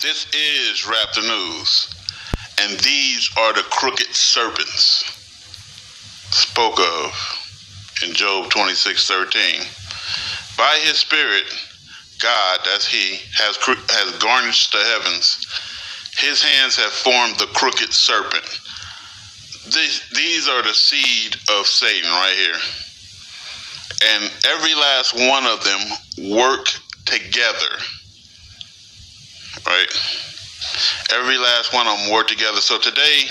This is Rap the News, and these are the crooked serpents spoke of in Job 26:13. By his spirit, God, that's he, has garnished the heavens. His hands have formed the crooked serpent. These are the seed of Satan right here. And every last one of them work together. Right? Every last one of them work together. So today,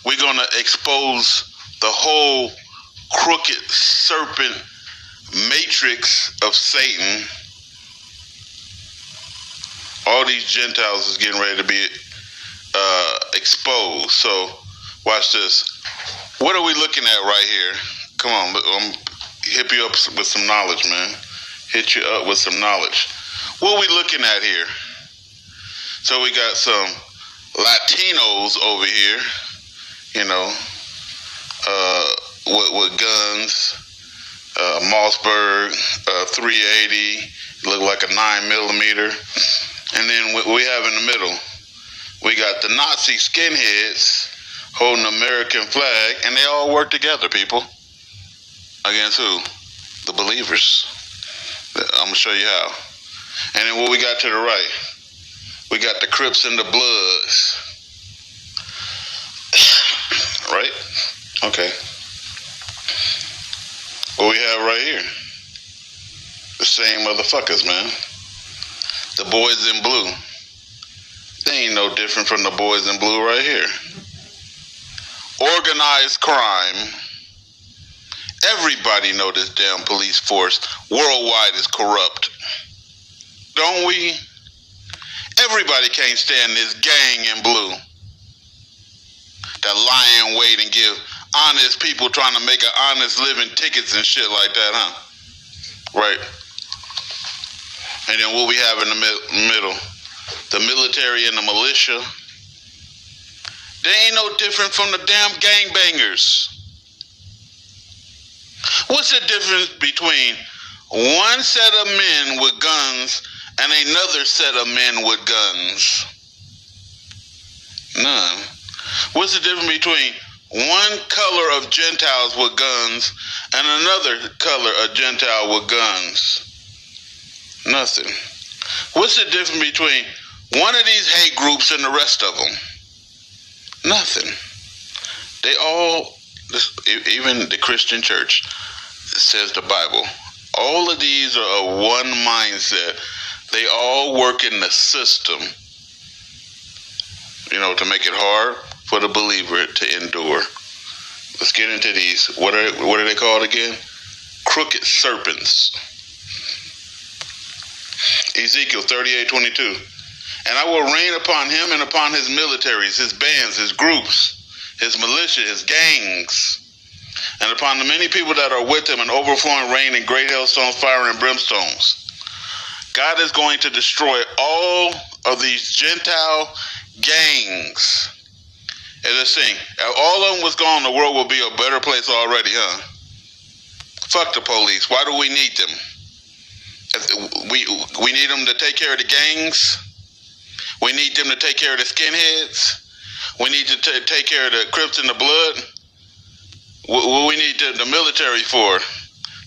we're going to expose the whole crooked serpent matrix of Satan. All these Gentiles is getting ready to be exposed. So, watch this. What are we looking at right here? Come on, hit you up with some knowledge, man. Hit you up with some knowledge. What are we looking at here? So we got some Latinos over here, you know, with guns, Mossberg, 380, look like a 9mm. And then we have in the middle, we got the Nazi skinheads holding the American flag, and they all work together, people. Against who? The believers. I'm going to show you how. And then what we got to the right, we got the Crips and the Bloods. Right? Okay. What we have right here, the same motherfuckers, man. The boys in blue. They ain't no different from the boys in blue right here. Organized crime. Everybody know this damn police force worldwide is corrupt. Don't we? Everybody can't stand this gang in blue that lie in wait and give honest people trying to make an honest living tickets and shit like that, huh? Right. And then what we have in the middle, the military and the militia. They ain't no different from the damn gangbangers. What's the difference between one set of men with guns and another set of men with guns? None. What's the difference between one color of Gentiles with guns and another color of Gentile with guns? Nothing. What's the difference between one of these hate groups and the rest of them? Nothing. They all, even the Christian church, says the Bible, all of these are of one mindset. They all work in the system, you know, to make it hard for the believer to endure. Let's get into these. What are they called again? Crooked serpents. Ezekiel 38:22. And I will rain upon him and upon his militaries, his bands, his groups, his militia, his gangs, and upon the many people that are with him, an overflowing rain and great hailstones, fire and brimstones. God is going to destroy all of these Gentile gangs. And let's sing. All of them was gone, the world will be a better place already, huh? Fuck the police. Why do we need them? We need them to take care of the gangs. We need them to take care of the skinheads. We need to take care of the Crips and the Blood. What we need the military for?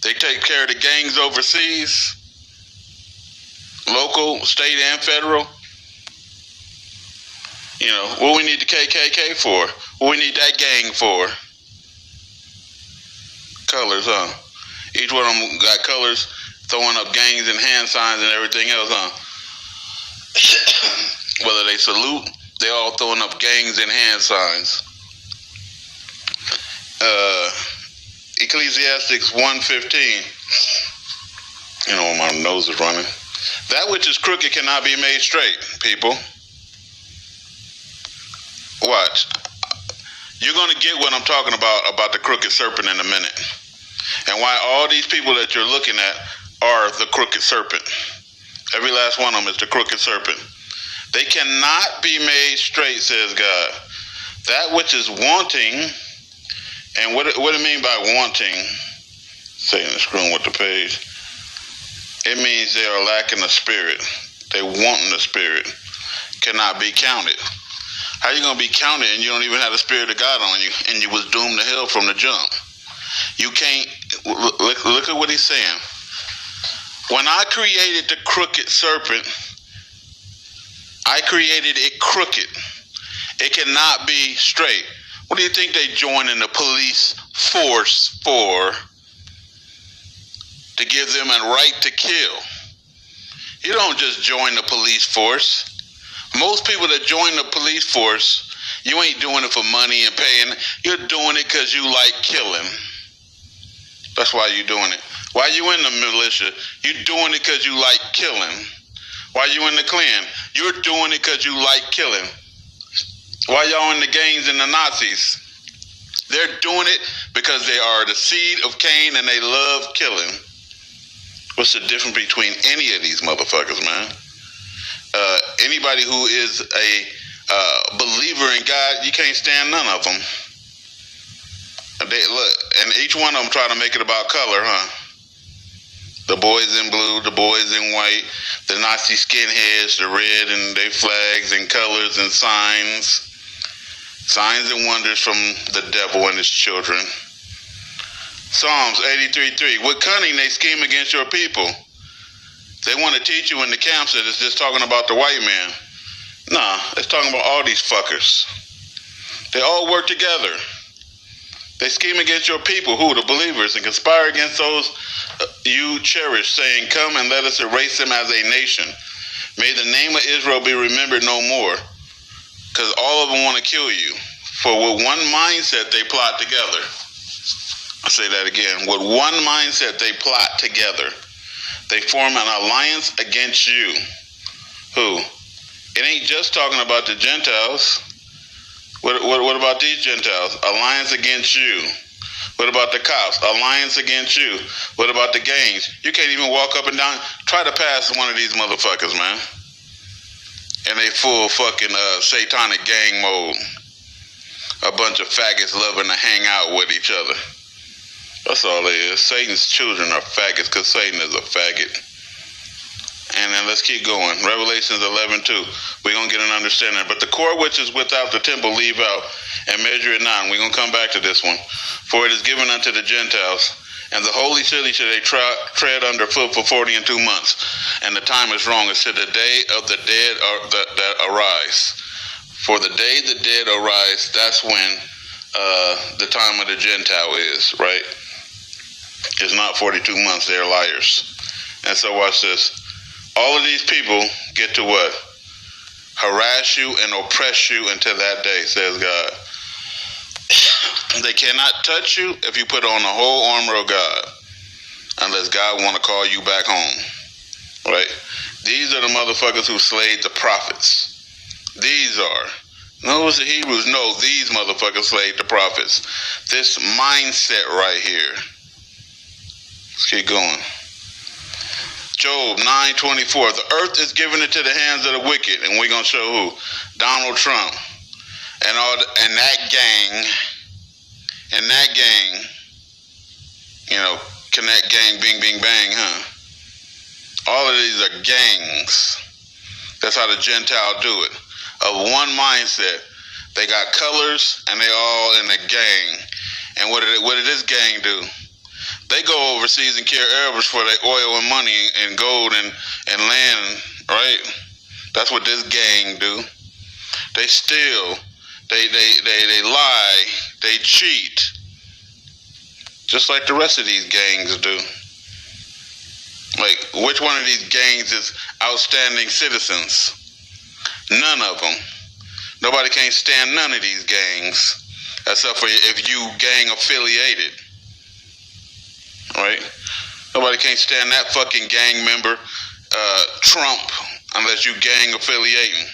They take care of the gangs overseas, local, state, and federal. You know, what we need the KKK for? What we need that gang for? Colors, huh? Each one of them got colors, throwing up gangs and hand signs and everything else, huh? Whether they salute, they all throwing up gangs and hand signs. Ecclesiastes 1:15. You know, my nose is running. That which is crooked cannot be made straight, people. Watch. You're going to get what I'm talking about the crooked serpent in a minute. And why all these people that you're looking at are the crooked serpent. Every last one of them is the crooked serpent. They cannot be made straight, says God. That which is wanting, and what do you mean by wanting? Satan is screwing with the page. It means they are lacking the spirit. They want the spirit. cannot be counted. How you going to be counted and you don't even have the Spirit of God on you, and you was doomed to hell from the jump? You can't. Look at what he's saying. When I created the crooked serpent, I created it crooked. It cannot be straight. What do you think they join in the police force for? To give them a right to kill. You don't just join the police force. Most people that join the police force, you ain't doing it for money and paying. You're doing it because you like killing. That's why you're doing it. Why you in the militia? You're doing it because you like killing. Why you in the Klan? You're doing it because you like killing. Why y'all in the gangs and the Nazis? They're doing it because they are the seed of Cain and they love killing. What's the difference between any of these motherfuckers, man? Anybody who is a believer in God, you can't stand none of them. They look, and each one of them try to make it about color, huh? The boys in blue, the boys in white, the Nazi skinheads, the red, and their flags and colors and signs and wonders from the devil and his children. Psalms 83:3. With cunning they scheme against your people. They want to teach you in the camps that it's just talking about the white man. Nah, it's talking about all these fuckers. They all work together. They scheme against your people, who? The believers, and conspire against those you cherish, saying, come and let us erase them as a nation. May the name of Israel be remembered no more. Because all of them want to kill you. For with one mindset they plot together. I'll say that again. With one mindset they plot together. They form an alliance against you. Who? It ain't just talking about the Gentiles. What about these Gentiles? Alliance against you. What about the cops? Alliance against you. What about the gangs? You can't even walk up and down. Try to pass one of these motherfuckers, man. And they full fucking satanic gang mode. A bunch of faggots loving to hang out with each other. That's all it is. Satan's children are faggots because Satan is a faggot. And then let's keep going. Revelations 11:2. We're going to get an understanding. But the court which is without the temple leave out and measure it not. And we're going to come back to this one. For it is given unto the Gentiles. And the holy city shall they tread under foot for 40 and 2 months. And the time is wrong. It's to the day of the dead that arise. For the day the dead arise, that's when the time of the Gentile is, right? It's not 42 months. They're liars. And so watch this. All of these people get to what? Harass you and oppress you until that day, says God. They cannot touch you if you put on the whole armor of God, unless God want to call you back home, right? These are the motherfuckers who slayed the prophets. These are. No, it was the Hebrews. No, these motherfuckers slayed the prophets. This mindset right here. Let's keep going. Job 9:24. The earth is given into the hands of the wicked, and we're gonna show who? Donald Trump and that gang. And that gang, you know, connect gang, bing, bing, bang, huh? All of these are gangs. That's how the Gentile do it. Of one mindset. They got colors, and they all in a gang. And what did this gang do? They go overseas and kill Arabs for their oil and money and gold and land, right? That's what this gang do. They steal. They lie. They cheat. Just like the rest of these gangs do. Like, which one of these gangs is outstanding citizens? None of them. Nobody can't stand none of these gangs, except for if you gang affiliated. Right? Nobody can't stand that fucking gang member, Trump, unless you gang affiliating.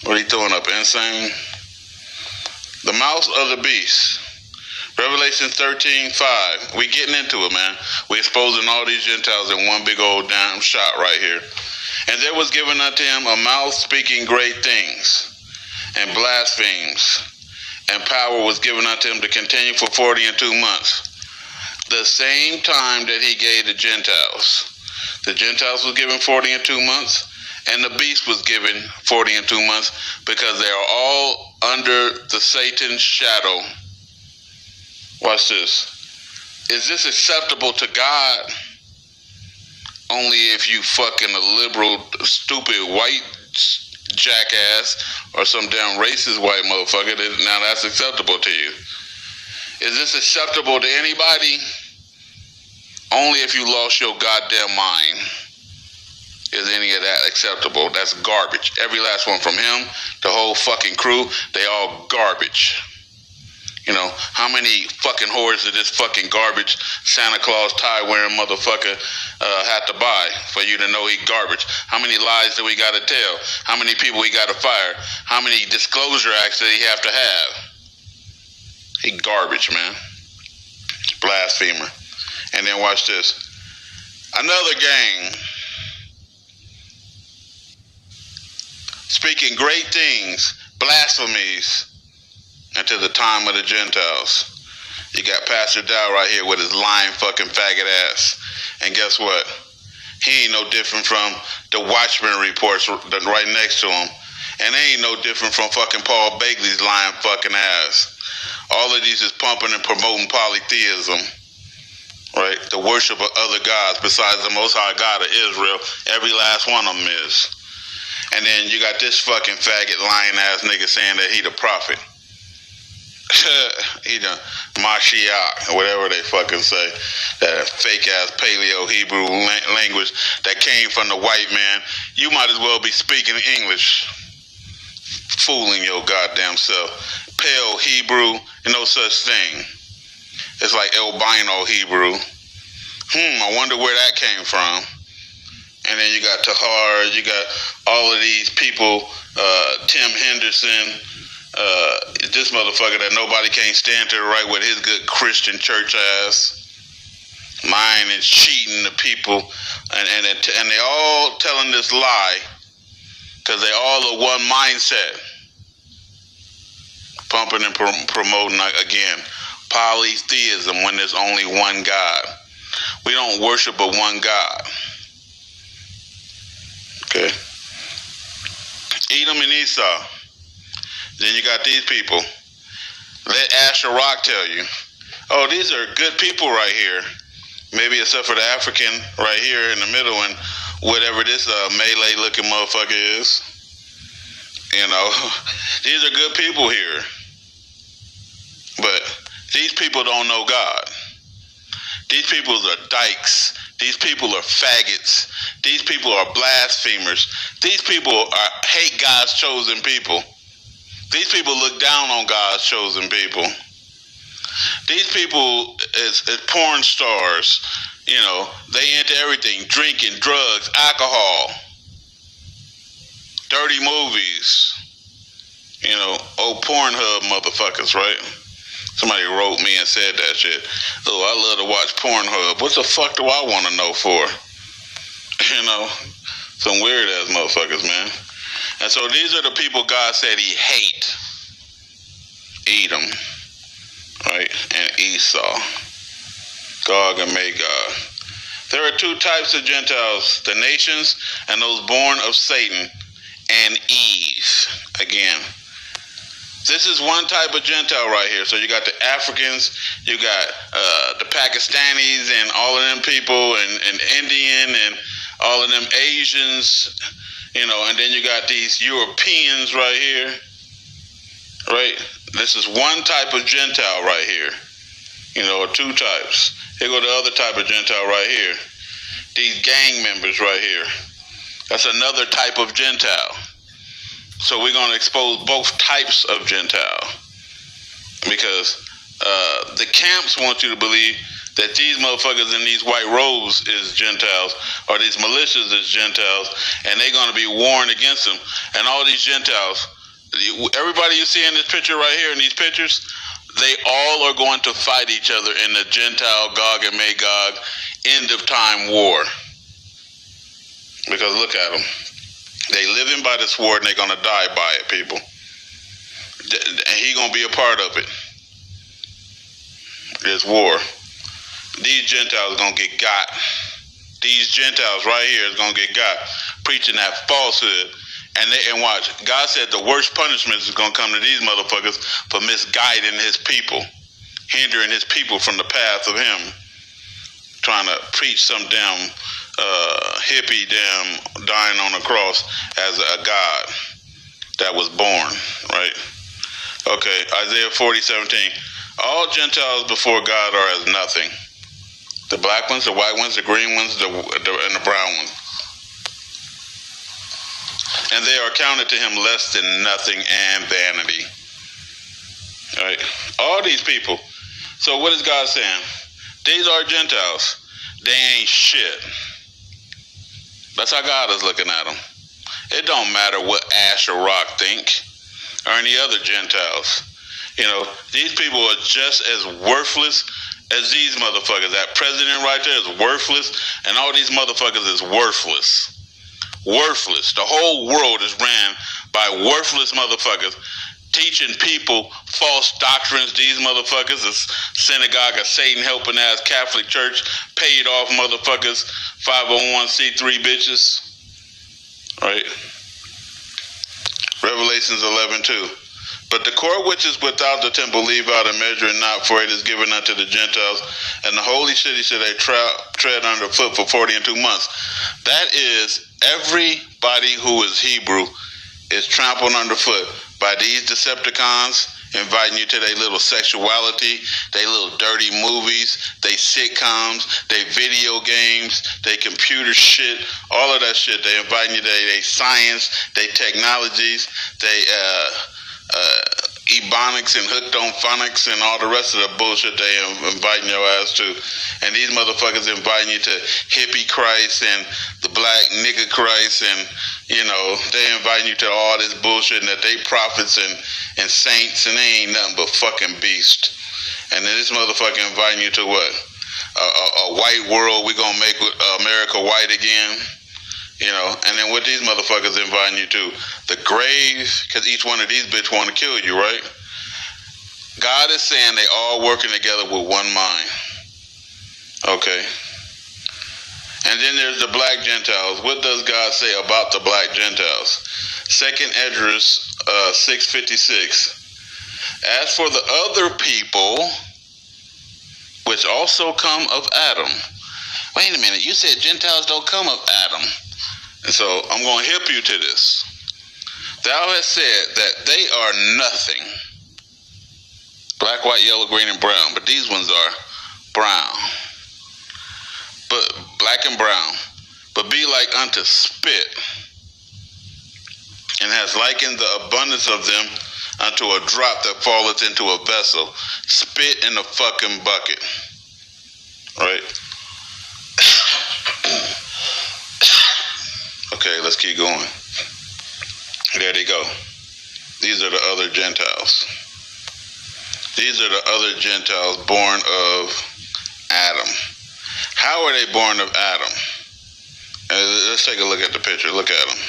What are you throwing up, insane? The mouth of the beast. Revelation 13:5. We getting into it, man. We exposing all these Gentiles in one big old damn shot right here. And there was given unto him a mouth speaking great things and blasphemies. And power was given unto him to continue for 40 and 2 months. The same time that he gave the Gentiles. The Gentiles was given 40 and 2 months, And the beast was given 40 and 2 months, because they are all under the Satan's shadow. Watch this. Is this acceptable to God? Only if you fucking a liberal, stupid white jackass or some damn racist white motherfucker, now that's acceptable to you. Is this acceptable to anybody? Only if you lost your goddamn mind is any of that acceptable. That's garbage. Every last one, from him, the whole fucking crew, they all garbage. You know, how many fucking whores did this fucking garbage Santa Claus tie-wearing motherfucker have to buy for you to know he garbage? How many lies do we got to tell? How many people we got to fire? How many disclosure acts do he have to have? He garbage, man. Blasphemer. And then watch this. Another gang speaking great things, blasphemies, until the time of the Gentiles. You got Pastor Dow right here with his lying fucking faggot ass. And guess what? He ain't no different from the Watchmen reports right next to him. And they ain't no different from fucking Paul Bagley's lying fucking ass. All of these is pumping and promoting polytheism. Right? The worship of other gods besides the Most High God of Israel. Every last one of them is. And then you got this fucking faggot lying ass nigga saying that he the prophet. He the Mashiach, whatever they fucking say. That fake ass Paleo Hebrew language that came from the white man. You might as well be speaking English. Fooling your goddamn self. Pale Hebrew, no such thing. It's like albino Hebrew. I wonder where that came from. And then you got Tahar, you got all of these people, Tim Henderson, this motherfucker that nobody can't stand to the right with his good Christian church ass. Lying and cheating the people. And they all telling this lie because they all are one mindset. Pumping and promoting, again, polytheism when there's only one God. We don't worship but one God. Okay. Edom and Esau. Then you got these people. Let Asher Rock tell you, oh, these are good people right here. Maybe except for the African right here in the middle and whatever this Malay looking motherfucker is. You know, these are good people here. But these people don't know God. These people are dykes. These people are faggots. These people are blasphemers. These people hate God's chosen people. These people look down on God's chosen people. These people is porn stars. You know, they into everything. Drinking, drugs, alcohol, dirty movies. You know, old Pornhub motherfuckers, right? Somebody wrote me and said that shit. Oh, I love to watch Pornhub. What the fuck do I want to know for? You know, some weird ass motherfuckers, man. And so these are the people God said he hate. Edom, right? And Esau. Gog and Magog. There are two types of Gentiles, the nations and those born of Satan and Eve. Again, this is one type of Gentile right here. So you got the Africans, you got the Pakistanis and all of them people, and Indian and all of them Asians, you know, and then you got these Europeans right here, right? This is one type of Gentile right here, you know, or two types. Here go the other type of Gentile right here. These gang members right here. That's another type of Gentile. So we're going to expose both types of Gentile, because the camps want you to believe that these motherfuckers in these white robes is Gentiles, or these militias is Gentiles, and they're going to be warned against them. And all these Gentiles, everybody you see in this picture right here, in these pictures, they all are going to fight each other in the Gentile Gog and Magog end of time war. Because look at them. They living by the sword and they're going to die by it, people. And he going to be a part of it. This war. These Gentiles going to get got. these Gentiles right here is going to get got preaching that falsehood. And watch, God said the worst punishment is going to come to these motherfuckers for misguiding his people, hindering his people from the path of him, trying to preach some damn hippie damn dying on the cross as a God that was born, right? Okay, Isaiah 40:17. All Gentiles before God are as nothing. The black ones, the white ones, the green ones, and the brown ones. And they are counted to him less than nothing and vanity. All right? All these people. So what is God saying? These are Gentiles. They ain't shit. That's how God is looking at them. It don't matter what Asher Rock think or any other Gentiles. You know, these people are just as worthless as these motherfuckers. That president right there is worthless, and all these motherfuckers is worthless. Worthless. The whole world is ran by worthless motherfuckers teaching people false doctrines. These motherfuckers is synagogue of Satan helping ass Catholic Church, paid off motherfuckers, 501c3 bitches. Right? Revelations 11:2. But the court which is without the temple leave out and measure it not, for it is given unto the Gentiles, and the holy city shall they tread underfoot for 40 and 2 months. That is, everybody who is Hebrew is trampled underfoot by these Decepticons, inviting you to their little sexuality, their little dirty movies, they sitcoms, they video games, they computer shit, all of that shit. They inviting you to their science, their technologies, they ebonics and hooked on phonics and all the rest of the bullshit they inviting your ass to. And these motherfuckers inviting you to hippie Christ and the black nigga Christ, and you know, they inviting you to all this bullshit, and that they prophets and saints, and they ain't nothing but fucking beast. And then this motherfucker inviting you to what? A white world. We gonna make America white again. You know, and then what these motherfuckers inviting you to? The grave, because each one of these bitch want to kill you, right? God is saying they all working together with one mind. Okay. And then there's the black Gentiles. What does God say about the black Gentiles? 2nd Esdras 6:56. As for the other people, which also come of Adam. Wait a minute, you said Gentiles don't come of Adam. And so I'm going to help you to this. Thou hast said that they are nothing. Black, white, yellow, green, and brown. But these ones are brown. But black and brown. But be like unto spit. And has likened the abundance of them unto a drop that falleth into a vessel. Spit in the fucking bucket. Right? Okay, let's keep going. There they go. These are the other Gentiles. These are the other Gentiles born of Adam. How are they born of Adam? Let's take a look at the picture. Look at them.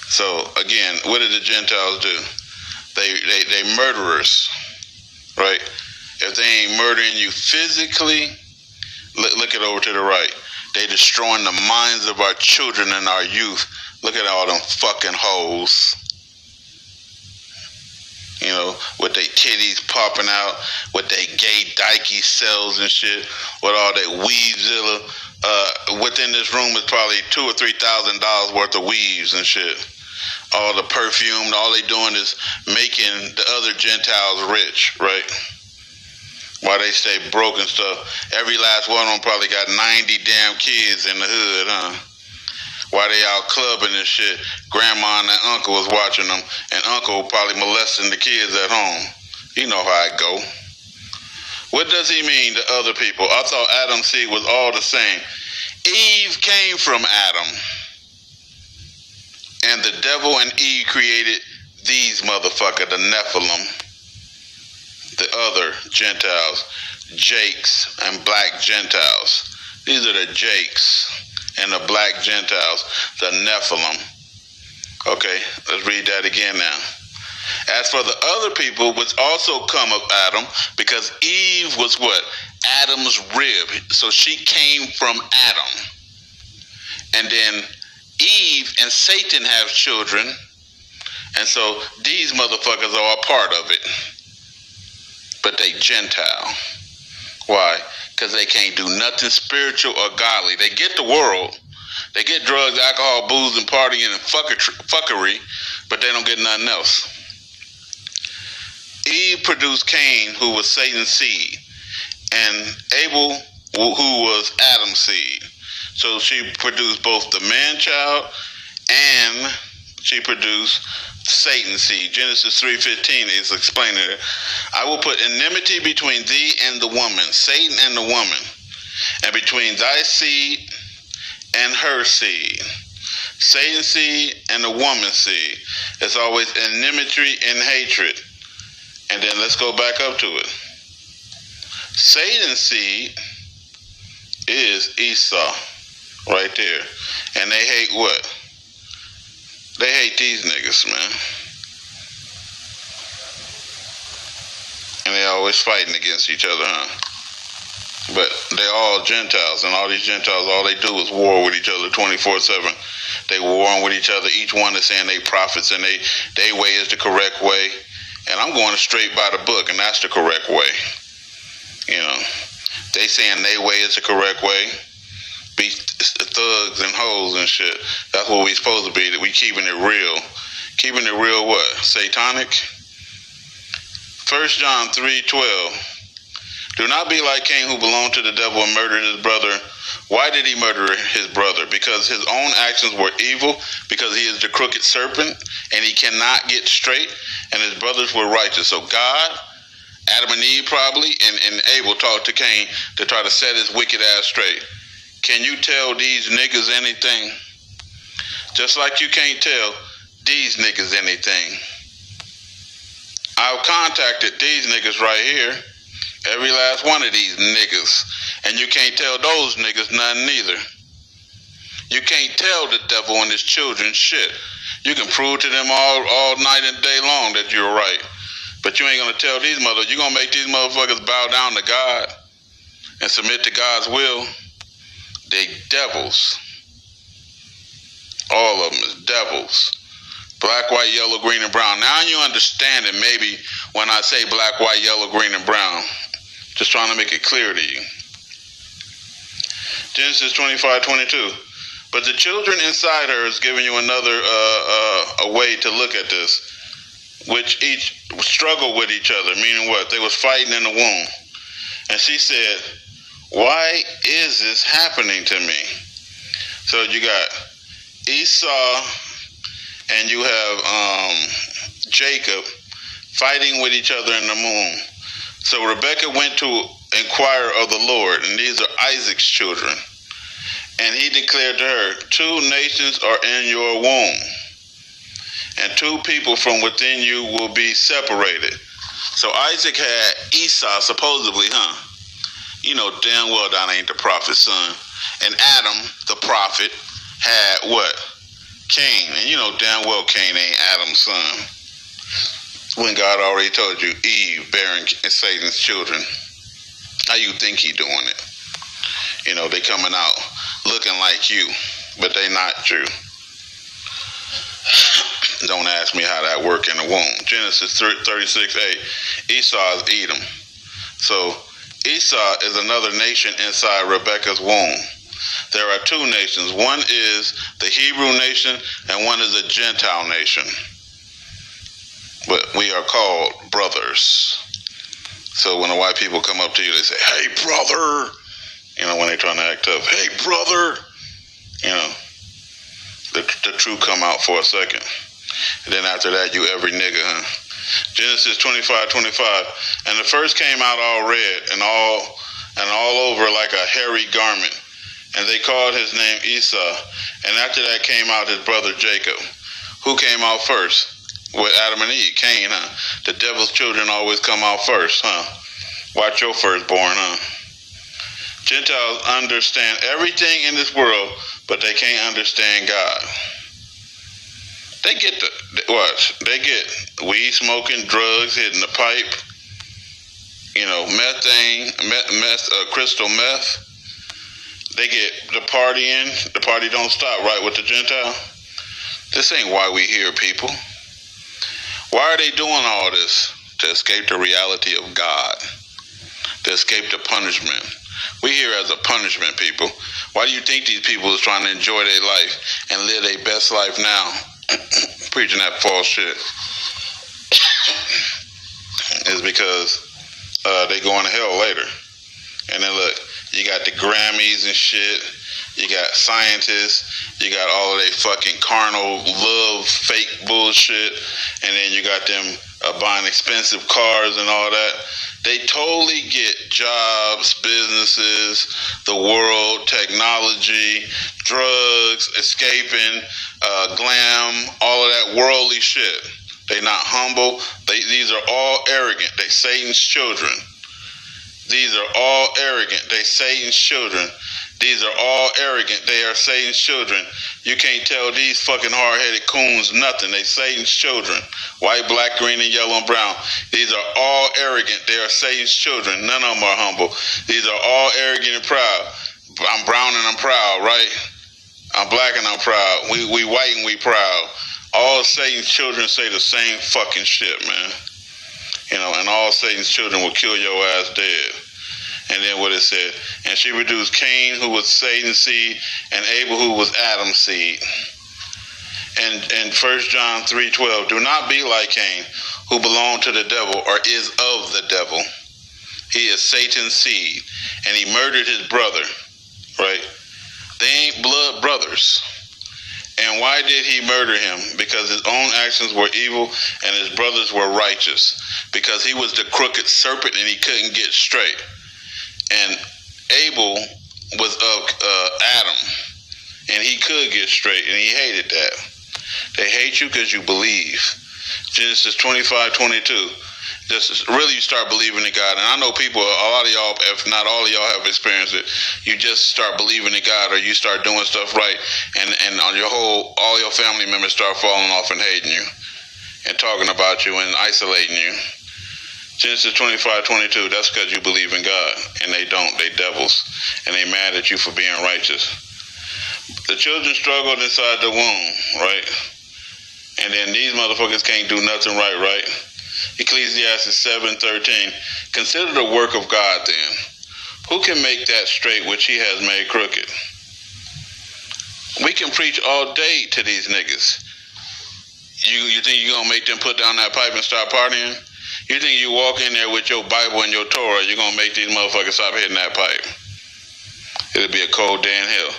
So, again, what did the Gentiles do? They murderers, right? If they ain't murdering you physically, look it over to the right. They destroying the minds of our children and our youth. Look at all them fucking hoes. You know, with their titties popping out, with their gay dykey cells and shit, with all that weavezilla. Within this room is probably $2,000 or $3,000 worth of weaves and shit. All the perfume, all they doing is making the other Gentiles rich, right? While they stay broke and stuff. Every last one of them probably got 90 damn kids in the hood, huh? While they out clubbing and shit, grandma and that uncle was watching them, and uncle probably molesting the kids at home. You know how it go. What does he mean to other people? I thought Adam's seed was all the same. Eve came from Adam. And the devil and Eve created these motherfuckers, the Nephilim. The other Gentiles, Jakes and black Gentiles. These are the Jakes and the black Gentiles, the Nephilim. Okay, let's read that again now. As for the other people, which also come of Adam, because Eve was what? Adam's rib. So she came from Adam. And then Eve and Satan have children. And so these motherfuckers are a part of it. But they Gentile. Why? Because they can't do nothing spiritual or godly. They get the world. They get drugs, alcohol, booze, and partying and fuckery, but they don't get nothing else. Eve produced Cain, who was Satan's seed, and Abel, who was Adam's seed. So she produced both the man-child and she produced Satan's seed. Genesis 3:15 is explaining it. I will put enmity between thee and the woman, Satan and the woman, and between thy seed and her seed. Satan's seed and the woman's seed. It's always enmity and hatred. And then let's go back up to it. Satan's seed is Esau, right there. And they hate what? They hate these niggas, man. And they always fighting against each other, huh? But they're all Gentiles, and all these Gentiles, all they do is war with each other 24/7. They war with each other. Each one is saying they prophets, and they way is the correct way. And I'm going straight by the book, and that's the correct way. You know, they saying they way is the correct way. Be thugs and hoes and shit. That's what we supposed to be. That we keeping it real. Keeping it real what? Satanic? 1 John 3:12. Do not be like Cain, who belonged to the devil and murdered his brother. Why did he murder his brother? Because his own actions were evil, because he is the crooked serpent, and he cannot get straight, and his brothers were righteous. So God, Adam and Eve probably, and Abel talked to Cain to try to set his wicked ass straight. Can you tell these niggas anything? Just like you can't tell these niggas anything. I've contacted these niggas right here. Every last one of these niggas. And you can't tell those niggas nothing either. You can't tell the devil and his children shit. You can prove to them all night and day long that you're right. But you ain't gonna tell these motherfuckers. You're gonna make these motherfuckers bow down to God and submit to God's will. They devils. All of them is devils. Black, white, yellow, green, and brown. Now you understand it maybe when I say black, white, yellow, green, and brown. Just trying to make it clear to you. Genesis 25:22. But the children inside her is giving you another a way to look at this, which each struggled with each other, meaning what? They was fighting in the womb. And she said, why is this happening to me? So you got Esau and you have Jacob fighting with each other in the womb. So Rebekah went to inquire of the Lord, and these are Isaac's children. And he declared to her, 2 nations are in your womb, and 2 people from within you will be separated. So Isaac had Esau, supposedly, huh? You know damn well that ain't the prophet's son. And Adam, the prophet, had what? Cain. And you know damn well Cain ain't Adam's son. When God already told you, Eve bearing Satan's children. How you think he doing it? You know, they coming out looking like you, but they not you. Don't ask me how that work in the womb. Genesis 36:8. Esau is Edom. So Esau is another nation inside Rebekah's womb. There are 2 nations. One is the Hebrew nation and one is a Gentile nation. But we are called brothers. So when the white people come up to you, they say, hey, brother. You know, when they're trying to act tough, hey, brother. You know, the truth come out for a second. And then after that, you every nigga, huh? Genesis 25:25. And the first came out all red and all over like a hairy garment. And they called his name Esau. And after that came out his brother Jacob. Who came out first? With Adam and Eve, Cain, huh? The devil's children always come out first, huh? Watch your firstborn, huh? Gentiles understand everything in this world, but they can't understand God. They get they get weed smoking, drugs, hitting the pipe, you know, methane, crystal meth. They get the partying. The party don't stop, right, with the Gentile? This ain't why we here, people. Why are they doing all this? To escape the reality of God. To escape the punishment. We here as a punishment, people. Why do you think these people is trying to enjoy their life and live their best life now? Preaching that false shit. It's because they going to hell later. And then look, you got the Grammys and shit. You got scientists. You got all of their fucking carnal love, fake bullshit. And then you got them buying expensive cars and all that. They totally get jobs, businesses, the world, technology, drugs, escaping, glam, all of that worldly shit. They not humble. These are all arrogant. They Satan's children. These are all arrogant. They Satan's children. These are all arrogant. They are Satan's children. You can't tell these fucking hard-headed coons nothing. They Satan's children. White, black, green, and yellow, and brown. These are all arrogant. They are Satan's children. None of them are humble. These are all arrogant and proud. I'm brown and I'm proud, right? I'm black and I'm proud. We white and we proud. All Satan's children say the same fucking shit, man. You know, and all Satan's children will kill your ass dead. And then what it said, and she produced Cain, who was Satan's seed, and Abel, who was Adam's seed. And 1 John 3:12, do not be like Cain, who belonged to the devil, or is of the devil. He is Satan's seed, and he murdered his brother, right? They ain't blood brothers. And why did he murder him? Because his own actions were evil, and his brothers were righteous. Because he was the crooked serpent, and he couldn't get straight. And Abel was of Adam, and he could get straight, and he hated that. They hate you because you believe. Genesis 25:22. Just really start believing in God. And I know people, a lot of y'all, if not all of y'all, have experienced it. You just start believing in God, or you start doing stuff right, and on your all your family members start falling off and hating you, and talking about you and isolating you. Genesis 25:22, that's because you believe in God, and they don't. They devils, and they mad at you for being righteous. The children struggled inside the womb, right? And then these motherfuckers can't do nothing right? Ecclesiastes 7:13, consider the work of God then. Who can make that straight which he has made crooked? We can preach all day to these niggas. You think you're going to make them put down that pipe and start partying? You think you walk in there with your Bible and your Torah, you're going to make these motherfuckers stop hitting that pipe? It'll be a cold day in hell.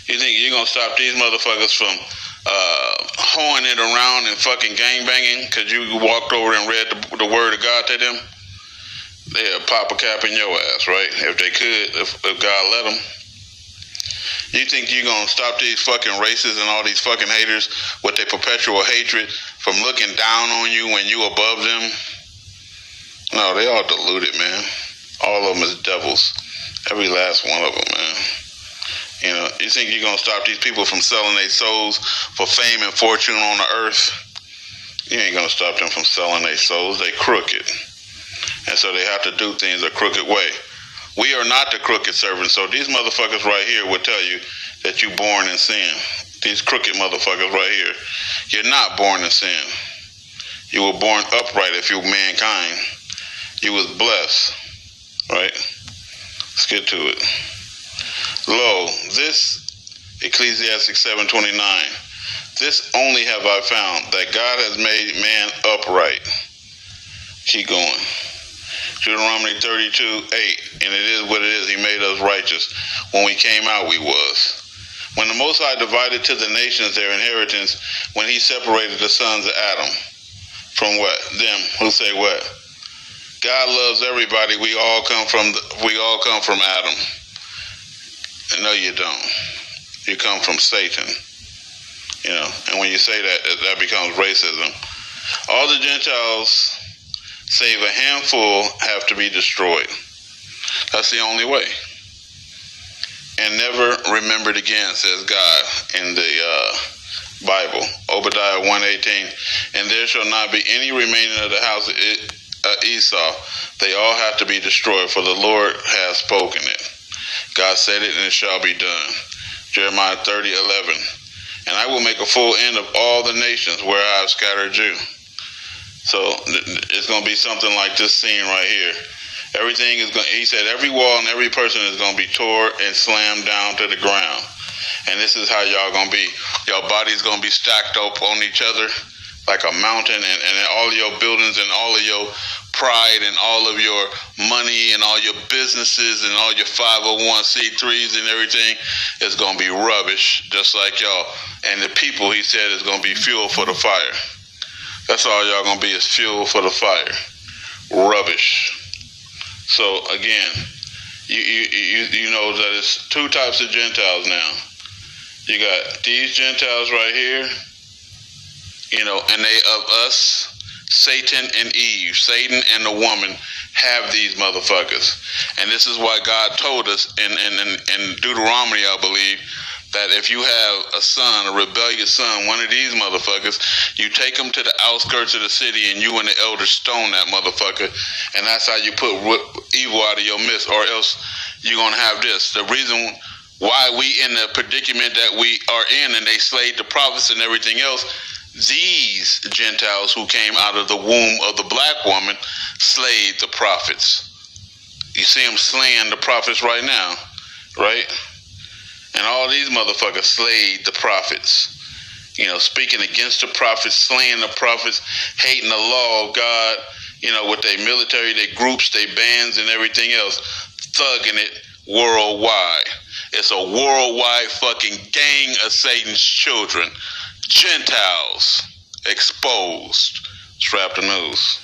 You think you're going to stop these motherfuckers from hoeing it around and fucking gangbanging because you walked over and read the word of God to them? They'll pop a cap in your ass, right? If they could, if God let them. You think you're going to stop these fucking racists and all these fucking haters with their perpetual hatred from looking down on you when you above them? No, they all deluded, man. All of them is devils. Every last one of them, man. You know, you think you're going to stop these people from selling their souls for fame and fortune on the earth? You ain't going to stop them from selling their souls. They crooked. And so they have to do things a crooked way. We are not the crooked servants. So these motherfuckers right here will tell you that you're born in sin. These crooked motherfuckers right here. You're not born in sin. You were born upright if you're mankind. You was blessed. Right? Let's get to it. Lo, this, Ecclesiastes 7:29, this only have I found, that God has made man upright. Keep going. Deuteronomy 32:8, and it is what it is. He made us righteous. When we came out, we was. When the Most High divided to the nations their inheritance, when he separated the sons of Adam from what? Them who say what? God loves everybody. We all come from Adam. No, you don't. You come from Satan. You know, and when you say that, that becomes racism. All the Gentiles, save a handful, have to be destroyed. That's the only way. And never remembered again, says God in the Bible. Obadiah 1:18. And there shall not be any remaining of the house of Esau. They all have to be destroyed, for the Lord has spoken it. God said it, and it shall be done. Jeremiah 30:11. And I will make a full end of all the nations where I have scattered you. So it's going to be something like this scene right here. Everything is going. He said every wall and every person is going to be tore and slammed down to the ground. And this is how y'all going to be. Your body's going to be stacked up on each other like a mountain, and all of your buildings and all of your pride and all of your money and all your businesses and all your 501c3s and everything is going to be rubbish, just like y'all. And the people, he said, is going to be fuel for the fire. That's all y'all going to be, is fuel for the fire. Rubbish. So again, you know that it's two types of Gentiles now. You got these Gentiles right here, you know, and they of us, Satan and Eve, Satan and the woman, have these motherfuckers. And this is why God told us in Deuteronomy, I believe, that if you have a son, a rebellious son, one of these motherfuckers, you take him to the outskirts of the city and you and the elders stone that motherfucker. And that's how you put evil out of your midst, or else you're going to have this. The reason why we in the predicament that we are in, and they slayed the prophets and everything else, these Gentiles who came out of the womb of the black woman slayed the prophets. You see them slaying the prophets right now, right? And all these motherfuckers slayed the prophets. You know, speaking against the prophets, slaying the prophets, hating the law of God, you know, with their military, their groups, their bands and everything else, thugging it worldwide. It's a worldwide fucking gang of Satan's children. Gentiles exposed. Strap the news.